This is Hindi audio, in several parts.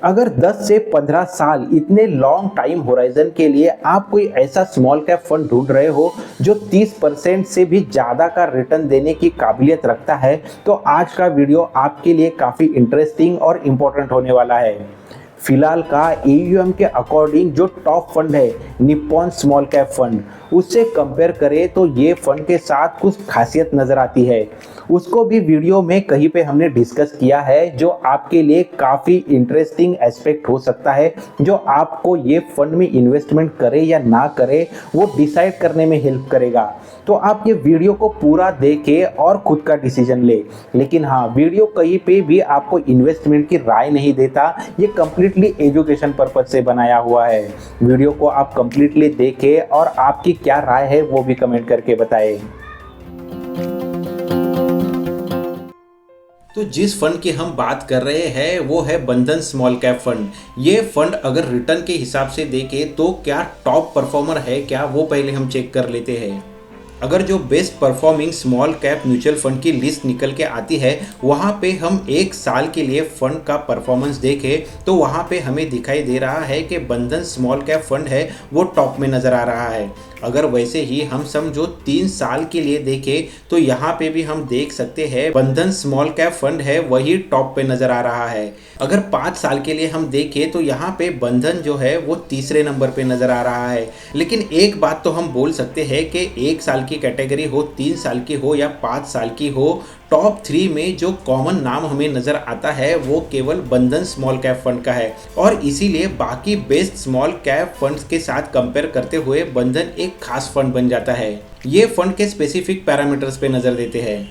अगर 10 से 15 साल इतने लॉन्ग टाइम होराइजन के लिए आप कोई ऐसा स्मॉल कैप फंड ढूंढ रहे हो जो 30% से भी ज़्यादा का रिटर्न देने की काबिलियत रखता है, तो आज का वीडियो आपके लिए काफ़ी इंटरेस्टिंग और इम्पोर्टेंट होने वाला है। फिलहाल का एयूएम के अकॉर्डिंग जो टॉप फंड है निप्पॉन स्मॉल कैप फंड, उससे कंपेयर करें तो ये फंड के साथ कुछ खासियत नज़र आती है। उसको भी वीडियो में कहीं पे हमने डिस्कस किया है, जो आपके लिए काफ़ी इंटरेस्टिंग एस्पेक्ट हो सकता है, जो आपको ये फंड में इन्वेस्टमेंट करे या ना करे वो डिसाइड करने में हेल्प करेगा। तो आप ये वीडियो को पूरा देखें और खुद का डिसीजन ले। लेकिन हाँ, वीडियो कहीं पे भी आपको इन्वेस्टमेंट की राय नहीं देता, ये कंप्लीटली एजुकेशन पर्पज से बनाया हुआ है। वीडियो को आप कंप्लीटली देखें और आपकी क्या राय है वो भी कमेंट करके बताएं। तो जिस फंड की हम बात कर रहे हैं वो है बंधन स्मॉल कैप फंड। ये फंड अगर रिटर्न के हिसाब से देखें तो क्या टॉप परफॉर्मर है क्या, वो पहले हम चेक कर लेते हैं। अगर जो best performing small cap mutual fund की लिस्ट निकल के आती है, वहाँ पे हम एक साल के लिए फंड का परफॉर्मेंस देखें तो वहाँ पे हमें दिखाई दे रहा है कि बंधन स्मॉल कैप फंड है वो टॉप में नज़र आ रहा है। अगर वैसे ही हम समझो 3 साल के लिए देखें तो यहाँ पे भी हम देख सकते हैं बंधन स्मॉल कैप फंड है वही टॉप पे नज़र आ रहा है। अगर 5 साल के लिए हम देखें तो यहाँ पे बंधन जो है वो तीसरे नंबर पे नज़र आ रहा है। लेकिन एक बात तो हम बोल सकते हैं कि 1 साल की कैटेगरी हो, 3 साल की हो या 5 साल की हो, टॉप 3 में जो कॉमन नाम हमें नज़र आता है वो केवल बंधन स्मॉल कैप फंड का है। और इसीलिए बाकी बेस्ट स्मॉल कैप फंड्स के साथ कंपेयर करते हुए बंधन एक खास फंड बन जाता है। ये फंड के स्पेसिफिक पैरामीटर्स पे नज़र देते हैं।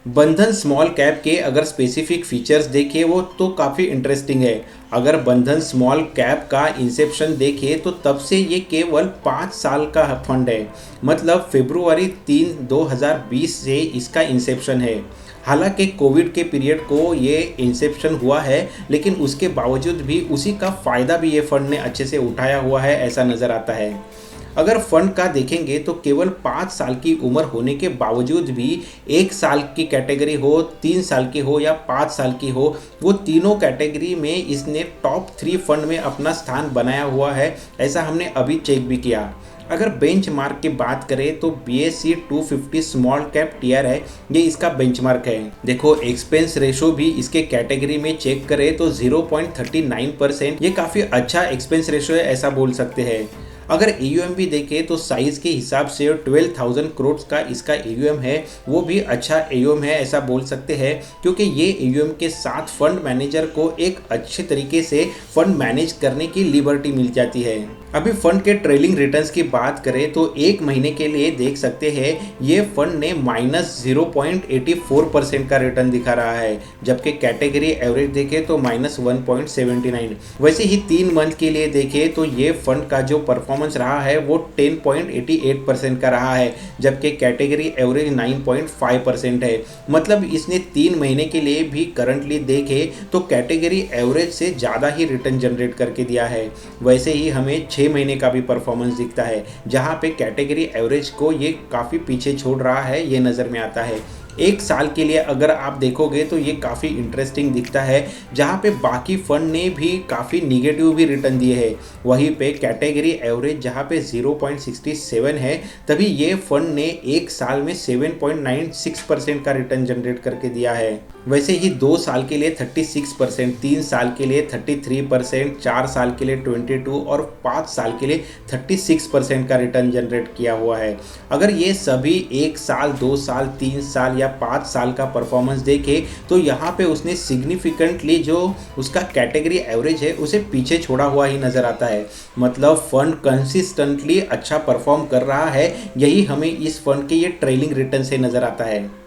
बंधन स्मॉल कैप के अगर स्पेसिफिक फीचर्स देखें वो तो काफ़ी इंटरेस्टिंग है। अगर बंधन स्मॉल कैप का इंसेप्शन देखें तो तब से ये केवल 5 साल का फंड है, मतलब फरवरी 3, 2020 से इसका इंसेप्शन है। हालांकि कोविड के पीरियड को ये इंसेप्शन हुआ है, लेकिन उसके बावजूद भी उसी का फ़ायदा भी ये फंड ने अच्छे से उठाया हुआ है, ऐसा नज़र आता है। अगर फंड का देखेंगे तो केवल 5 साल की उम्र होने के बावजूद भी 1 साल की कैटेगरी हो, 3 साल की हो या 5 साल की हो, वो तीनों कैटेगरी में इसने टॉप 3 फंड में अपना स्थान बनाया हुआ है, ऐसा हमने अभी चेक भी किया। अगर बेंचमार्क की बात करें तो BSE 250 स्मॉल कैप टियर है, ये इसका बेंचमार्क है। देखो एक्सपेंस रेशो भी इसके कैटेगरी में चेक करें तो 0.39%, ये काफ़ी अच्छा एक्सपेंस रेशो है, ऐसा बोल सकते हैं। अगर AUM भी देखें तो साइज़ के हिसाब से 12,000 करोड़ का इसका AUM है, वो भी अच्छा AUM है, ऐसा बोल सकते हैं, क्योंकि ये AUM के साथ फंड मैनेजर को एक अच्छे तरीके से फंड मैनेज करने की लिबर्टी मिल जाती है। अभी फंड के ट्रेलिंग रिटर्न्स की बात करें तो एक महीने के लिए देख सकते हैं ये फंड ने -0.84% का रिटर्न दिखा रहा है, जबकि कैटेगरी एवरेज देखें तो -1.79। वैसे ही 3 मंथ के लिए देखें तो ये फंड का जो परफॉर्मेंस रहा है वो 10.88% का रहा है, जबकि कैटेगरी एवरेज 9.5% है। मतलब इसने 3 महीने के लिए भी करंटली देखें तो कैटेगरी एवरेज से ज़्यादा ही रिटर्न जनरेट करके दिया है। वैसे ही हमें 6 महीने का भी परफॉर्मेंस दिखता है, जहां पे कैटेगरी एवरेज को ये काफ़ी पीछे छोड़ रहा है, ये नज़र में आता है। 1 साल के लिए अगर आप देखोगे तो ये काफ़ी इंटरेस्टिंग दिखता है, जहाँ पे बाकी फंड ने भी काफ़ी निगेटिव भी रिटर्न दिए हैं। वहीं पे कैटेगरी एवरेज जहाँ पे 0.67 है, तभी ये फंड ने 1 साल में 7.96% का रिटर्न जनरेट करके दिया है। वैसे ही 2 साल के लिए 36%, 3 साल के लिए 33%, 4 साल के लिए 22 और 5 साल के लिए 36% का रिटर्न जनरेट किया हुआ है। अगर ये सभी 1 साल, 2 साल, 3 साल या 5 साल का परफॉर्मेंस देखे तो यहाँ पे उसने सिग्निफिकेंटली जो उसका कैटेगरी एवरेज है उसे पीछे छोड़ा हुआ ही नज़र आता है। मतलब फंड कंसिस्टेंटली अच्छा परफॉर्म कर रहा है, यही हमें इस फंड के ये ट्रेलिंग रिटर्न से नज़र आता है।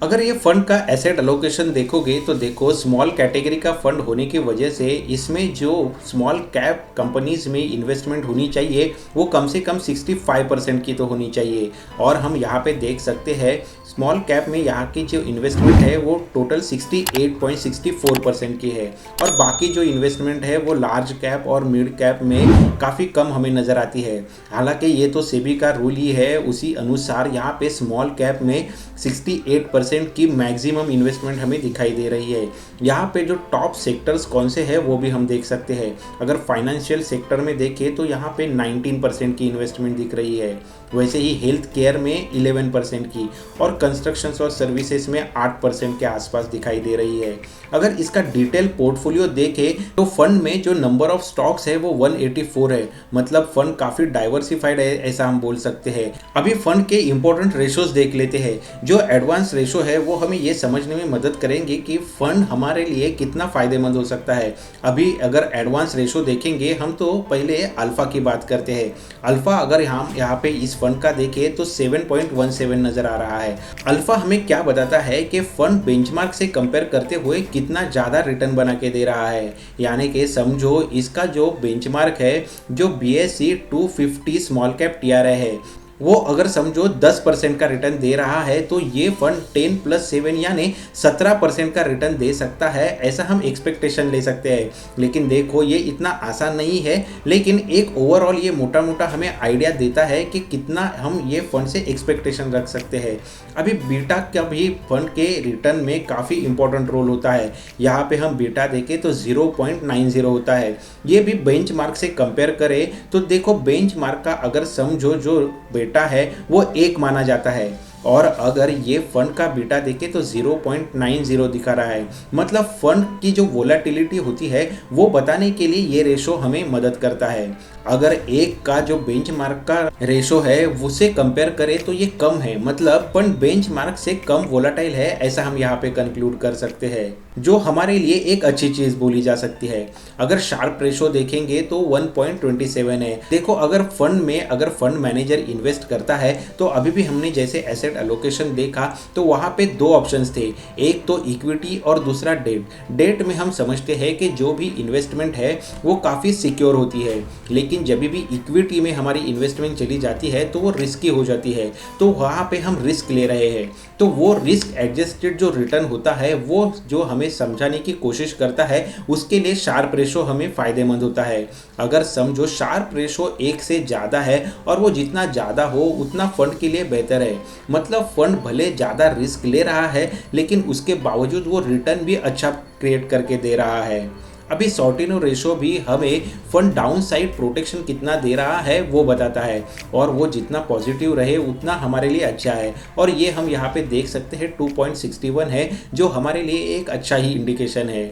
अगर ये फंड का एसेट एलोकेशन देखोगे तो देखो स्मॉल कैटेगरी का फंड होने की वजह से इसमें जो स्मॉल कैप कंपनीज में इन्वेस्टमेंट होनी चाहिए वो कम से कम 65% की तो होनी चाहिए। और हम यहाँ पे देख सकते हैं स्मॉल कैप में यहाँ की जो इन्वेस्टमेंट है वो टोटल 68.64% की है, और बाकी जो इन्वेस्टमेंट है वो लार्ज कैप और मिड कैप में काफ़ी कम हमें नज़र आती है। हालांकि ये तो सेबी का रूल ही है, उसी अनुसार यहाँ पे स्मॉल कैप में 68% 10% की मैक्सिमम इन्वेस्टमेंट हमें दिखाई दे रही है। यहाँ पे जो टॉप सेक्टर्स कौन से हैं वो भी हम देख सकते हैं। अगर फाइनेंशियल सेक्टर में देखें तो यहाँ पे 19% की इन्वेस्टमेंट दिख रही है, वैसे ही हेल्थ केयर में 11% की और कंस्ट्रक्शंस और सर्विसेज में 8% के आसपास दिखाई दे रही है। अगर इसका डिटेल पोर्टफोलियो देखें तो फंड में जो नंबर ऑफ स्टॉक्स है वो 184 है, मतलब फंड काफ़ी डाइवर्सिफाइड है ऐसा हम बोल सकते हैं। अभी फंड के इंपॉर्टेंट रेशोज देख लेते हैं। जो एडवांस रेशो है वो हमें ये समझने में मदद करेंगे कि फंड हमारे लिए कितना फ़ायदेमंद हो सकता है। अभी अगर एडवांस रेशो देखेंगे हम तो पहले अल्फ़ा की बात करते हैं। अल्फ़ा अगर हम यहाँ पे इस फंड का देखें तो 7.17 नज़र आ रहा है। अल्फ़ा हमें क्या बताता है कि फंड बेंचमार्क से कंपेयर करते हुए कितना ज़्यादा रिटर्न बना के दे रहा है। यानी कि समझो इसका जो बेंचमार्क है, जो BSE 250 स्मॉल कैप TRI है, वो अगर समझो 10% का रिटर्न दे रहा है तो ये फंड 10+7 यानी 17% का रिटर्न दे सकता है, ऐसा हम एक्सपेक्टेशन ले सकते हैं। लेकिन देखो ये इतना आसान नहीं है, लेकिन एक ओवरऑल ये मोटा मोटा हमें आइडिया देता है कि कितना हम ये फंड से एक्सपेक्टेशन रख सकते हैं। अभी बीटा का भी फंड के रिटर्न में काफ़ी इंपॉर्टेंट रोल होता है। यहाँ पे हम बीटा देखें तो 0.90 होता है। ये भी बेंचमार्क से कंपेयर करें तो देखो बेंचमार्क का अगर समझो जो बीटा है वो 1 माना जाता है, और अगर ये फंड का बीटा देखें तो 0.90 दिखा रहा है। मतलब फंड की जो वोलेटिलिटी होती है वो बताने के लिए ये रेशो हमें मदद करता है। अगर एक का जो बेंचमार्क का रेशो है उसे कंपेयर करें तो ये कम है, मतलब फंड बेंचमार्क से कम वोलेटाइल है, ऐसा हम यहाँ पे कंक्लूड कर सकते हैं, जो हमारे लिए एक अच्छी चीज़ बोली जा सकती है। अगर शार्प रेशो देखेंगे तो 1.27 है। देखो अगर फंड मैनेजर इन्वेस्ट करता है तो अभी भी हमने जैसे एसेट एलोकेशन देखा तो वहाँ पे 2 ऑप्शंस थे, एक तो इक्विटी और दूसरा डेट में हम समझते हैं कि जो भी इन्वेस्टमेंट है वो काफ़ी सिक्योर होती है, लेकिन जब भी इक्विटी में हमारी इन्वेस्टमेंट चली जाती है तो वो रिस्की हो जाती है, तो वहाँ पे हम रिस्क ले रहे हैं। तो वो रिस्क एडजस्टेड जो रिटर्न होता है वो जो हमें समझाने की कोशिश करता है, उसके लिए शार्प रेशो हमें फ़ायदेमंद होता है। अगर समझो शार्प रेशो 1 से ज़्यादा है और वो जितना ज़्यादा हो उतना फंड के लिए बेहतर है, मतलब फंड भले ज़्यादा रिस्क ले रहा है लेकिन उसके बावजूद वो रिटर्न भी अच्छा क्रिएट करके दे रहा है। अभी सॉर्टिनो रेशो भी हमें फंड डाउन साइड प्रोटेक्शन कितना दे रहा है वो बताता है, और वो जितना पॉजिटिव रहे उतना हमारे लिए अच्छा है, और ये हम यहाँ पे देख सकते हैं 2.61 है, जो हमारे लिए एक अच्छा ही इंडिकेशन है।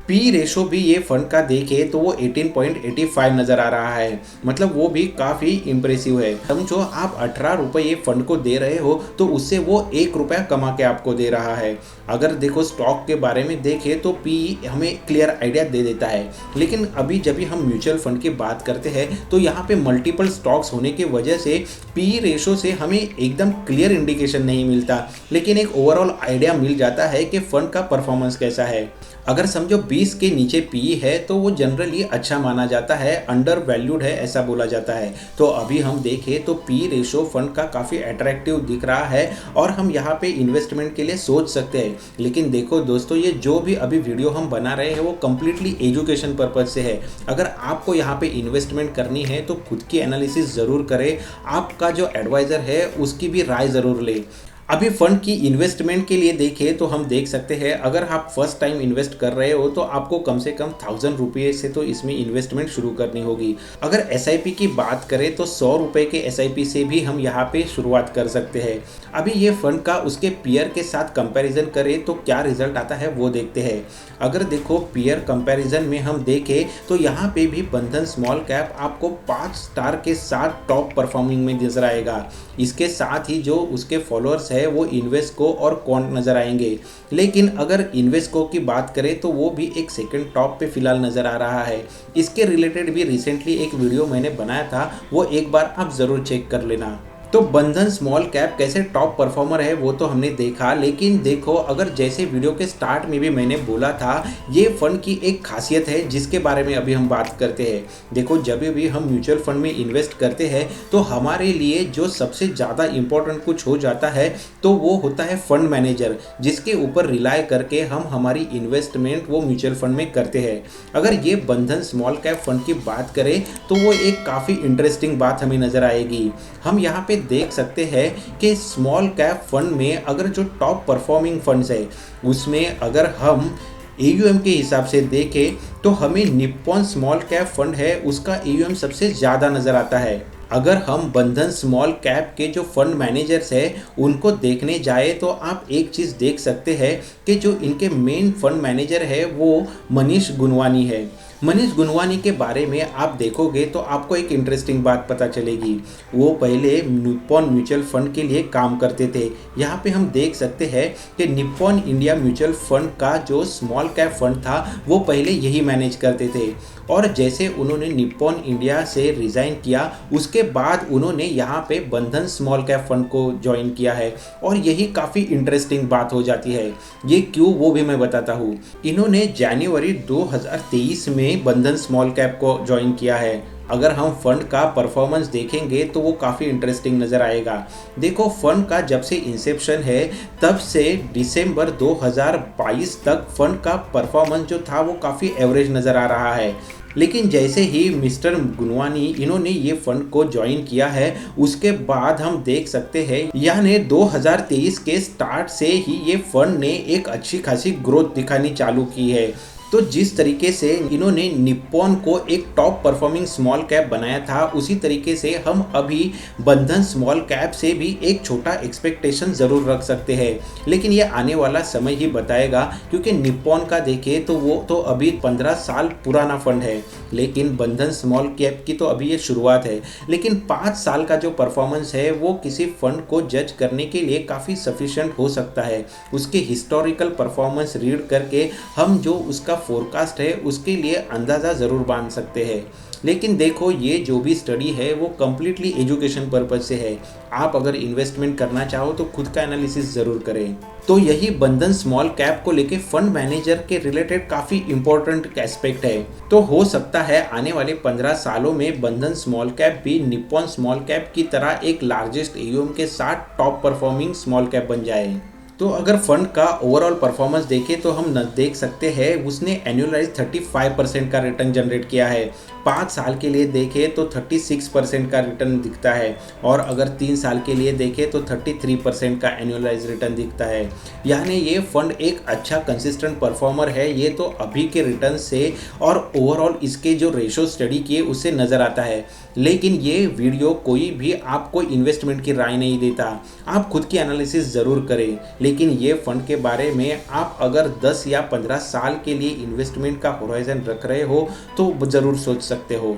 पी रेशो भी ये फंड का देखे तो वो 18.85 नज़र आ रहा है, मतलब वो भी काफ़ी इम्प्रेसिव है। समझो आप 18 रुपये ये फंड को दे रहे हो तो उससे वो 1 रुपया कमा के आपको दे रहा है। अगर देखो स्टॉक के बारे में देखें तो पी हमें क्लियर आइडिया दे देता है, लेकिन अभी जब भी हम म्यूचुअल फंड की बात करते हैं तो यहाँ पे मल्टीपल स्टॉक्स होने की वजह से पी रेशो से हमें एकदम क्लियर इंडिकेशन नहीं मिलता, लेकिन एक ओवरऑल आइडिया मिल जाता है कि फंड का परफॉर्मेंस कैसा है। अगर समझो 20 के नीचे पी है तो वो जनरली अच्छा माना जाता है, अंडर वैल्यूड है ऐसा बोला जाता है। तो अभी हम देखें तो पी रेशो फंड का काफ़ी अट्रैक्टिव दिख रहा है और हम यहाँ पे इन्वेस्टमेंट के लिए सोच सकते हैं। लेकिन देखो दोस्तों, ये जो भी अभी वीडियो हम बना रहे हैं वो कम्प्लीटली एजुकेशन पर्पज से है। अगर आपको यहाँ पे इन्वेस्टमेंट करनी है तो खुद की एनालिसिस ज़रूर करें, आपका जो एडवाइज़र है उसकी भी राय ज़रूर लें। अभी फंड की इन्वेस्टमेंट के लिए देखें तो हम देख सकते हैं, अगर आप फर्स्ट टाइम इन्वेस्ट कर रहे हो तो आपको कम से कम 1000 रुपये से तो इसमें इन्वेस्टमेंट शुरू करनी होगी। अगर SIP की बात करें तो 100 रुपये के SIP से भी हम यहाँ पे शुरुआत कर सकते हैं। अभी ये फंड का उसके पीयर के साथ कंपैरिजन करें तो क्या रिजल्ट आता है वो देखते हैं। अगर देखो पीयर कंपैरिजन में हम देखें तो यहाँ पे भी बंधन स्मॉल कैप आपको 5 स्टार के साथ टॉप परफॉर्मिंग में नजर आएगा। इसके साथ ही जो उसके फॉलोअर्स है वो इन्वेस्को और क्वांट नज़र आएंगे। लेकिन अगर इन्वेस्को की बात करें तो वो भी एक सेकंड टॉप पे फिलहाल नज़र आ रहा है। इसके रिलेटेड भी रिसेंटली एक वीडियो मैंने बनाया था, वो एक बार आप ज़रूर चेक कर लेना। तो बंधन स्मॉल कैप कैसे टॉप परफॉर्मर है वो तो हमने देखा, लेकिन देखो अगर जैसे वीडियो के स्टार्ट में भी मैंने बोला था, ये फंड की एक खासियत है जिसके बारे में अभी हम बात करते हैं। देखो जब भी हम म्यूचुअल फंड में इन्वेस्ट करते हैं तो हमारे लिए जो सबसे ज़्यादा इम्पोर्टेंट कुछ हो जाता है तो वो होता है फंड मैनेजर, जिसके ऊपर रिलाय करके हम हमारी इन्वेस्टमेंट वो म्यूचुअल फंड में करते हैं। अगर ये बंधन स्मॉल कैप फंड की बात करें तो वो एक काफ़ी इंटरेस्टिंग बात हमें नज़र आएगी। हम यहाँ पे देख सकते हैं कि स्मॉल कैप फंड में अगर जो टॉप परफॉर्मिंग फंड्स है उसमें अगर हम AUM के हिसाब से देखें तो हमें निप्पॉन स्मॉल कैप फंड है उसका AUM सबसे ज़्यादा नज़र आता है। अगर हम बंधन स्मॉल कैप के जो फंड मैनेजर्स है उनको देखने जाए तो आप एक चीज़ देख सकते हैं कि जो इनके मेन फंड मैनेजर है वो मनीष गुनवानी है। मनीष गुनवानी के बारे में आप देखोगे तो आपको एक इंटरेस्टिंग बात पता चलेगी। वो पहले निप्पॉन म्यूचुअल फंड के लिए काम करते थे। यहाँ पे हम देख सकते हैं कि निप्पॉन इंडिया म्यूचुअल फंड का जो स्मॉल कैप फंड था वो पहले यही मैनेज करते थे, और जैसे उन्होंने निप्पॉन इंडिया से रिज़ाइन किया उसके बाद उन्होंने यहाँ पे बंधन स्मॉल कैप फंड को ज्वाइन किया है। और यही काफ़ी इंटरेस्टिंग बात हो जाती है। ये क्यों वो भी मैं बताता हूँ। इन्होंने जनवरी 2023 में बंधन स्मॉल कैप को ज्वाइन किया है। अगर हम फंड का परफॉर्मेंस देखेंगे तो वो काफ़ी इंटरेस्टिंग नज़र आएगा। देखो फंड का जब से इंसेप्शन है तब से दिसंबर 2022 तक फंड का परफॉर्मेंस जो था वो काफ़ी एवरेज नज़र आ रहा है। लेकिन जैसे ही मिस्टर गुनवानी इन्होंने ये फंड को ज्वाइन किया है उसके बाद हम देख सकते हैं यानी 2023 के स्टार्ट से ही ये फंड ने एक अच्छी खासी ग्रोथ दिखानी चालू की है। तो जिस तरीके से इन्होंने निप्पॉन को एक टॉप परफॉर्मिंग स्मॉल कैप बनाया था उसी तरीके से हम अभी बंधन स्मॉल कैप से भी एक छोटा एक्सपेक्टेशन ज़रूर रख सकते हैं। लेकिन ये आने वाला समय ही बताएगा, क्योंकि निप्पॉन का देखें तो वो तो अभी 15 साल पुराना फंड है, लेकिन बंधन स्मॉल कैप की तो अभी ये शुरुआत है। लेकिन 5 साल का जो परफॉर्मेंस है वो किसी फंड को जज करने के लिए काफ़ी सफिशेंट हो सकता है। उसके हिस्टोरिकल परफॉर्मेंस रीड करके हम जो उसका फोरकास्ट है उसके लिए अंदाज़ा ज़रूर बांध सकते हैं। लेकिन देखो ये जो भी स्टडी है वो कम्प्लीटली एजुकेशन पर्पज से है। आप अगर इन्वेस्टमेंट करना चाहो तो खुद का एनालिसिस ज़रूर करें। तो यही बंधन स्मॉल कैप को लेके फंड मैनेजर के रिलेटेड काफ़ी इंपॉर्टेंट एस्पेक्ट है। तो हो सकता है आने वाले 15 सालों में बंधन स्मॉल कैप भी निप्पॉन स्मॉल कैप की तरह एक लार्जेस्ट AUM के साथ टॉप परफॉर्मिंग स्मॉल कैप बन जाए। तो अगर फंड का ओवरऑल परफॉर्मेंस देखें तो हम देख सकते हैं उसने एनुअलाइज 35% का रिटर्न जनरेट किया है। 5 साल के लिए देखें तो 36% का रिटर्न दिखता है, और अगर 3 साल के लिए देखें तो 33% का एनुअलाइज रिटर्न दिखता है। यानी ये फंड एक अच्छा कंसिस्टेंट परफॉर्मर है। ये तो अभी के रिटर्न से और ओवरऑल इसके जो रेशो स्टडी किए उससे नज़र आता है। लेकिन ये वीडियो कोई भी आपको इन्वेस्टमेंट की राय नहीं देता, आप खुद की एनालिसिस ज़रूर करें। लेकिन ये फंड के बारे में आप अगर 10 या 15 साल के लिए इन्वेस्टमेंट का होराइजन रख रहे हो तो ज़रूर सोच सकते हो।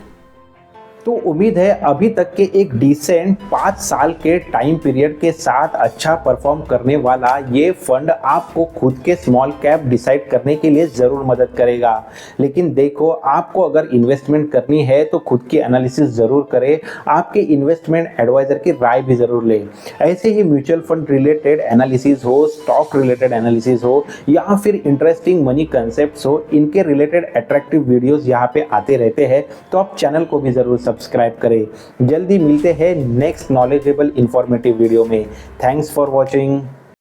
तो उम्मीद है अभी तक के एक डिसेंट 5 साल के टाइम पीरियड के साथ अच्छा परफॉर्म करने वाला ये फंड आपको खुद के स्मॉल कैप डिसाइड करने के लिए ज़रूर मदद करेगा। लेकिन देखो आपको अगर इन्वेस्टमेंट करनी है तो खुद की एनालिसिस ज़रूर करें, आपके इन्वेस्टमेंट एडवाइज़र की राय भी ज़रूर लें। ऐसे ही म्यूचुअल फंड रिलेटेड एनालिसिस हो, स्टॉक रिलेटेड एनालिसिस हो या फिर इंटरेस्टिंग मनी कंसेप्ट हो, इनके रिलेटेड अट्रैक्टिव वीडियोज़ यहाँ पे आते रहते हैं। तो आप चैनल को भी ज़रूर सब्सक्राइब करें। जल्दी मिलते हैं नेक्स्ट नॉलेजेबल इंफॉर्मेटिव वीडियो में। Thanks for watching.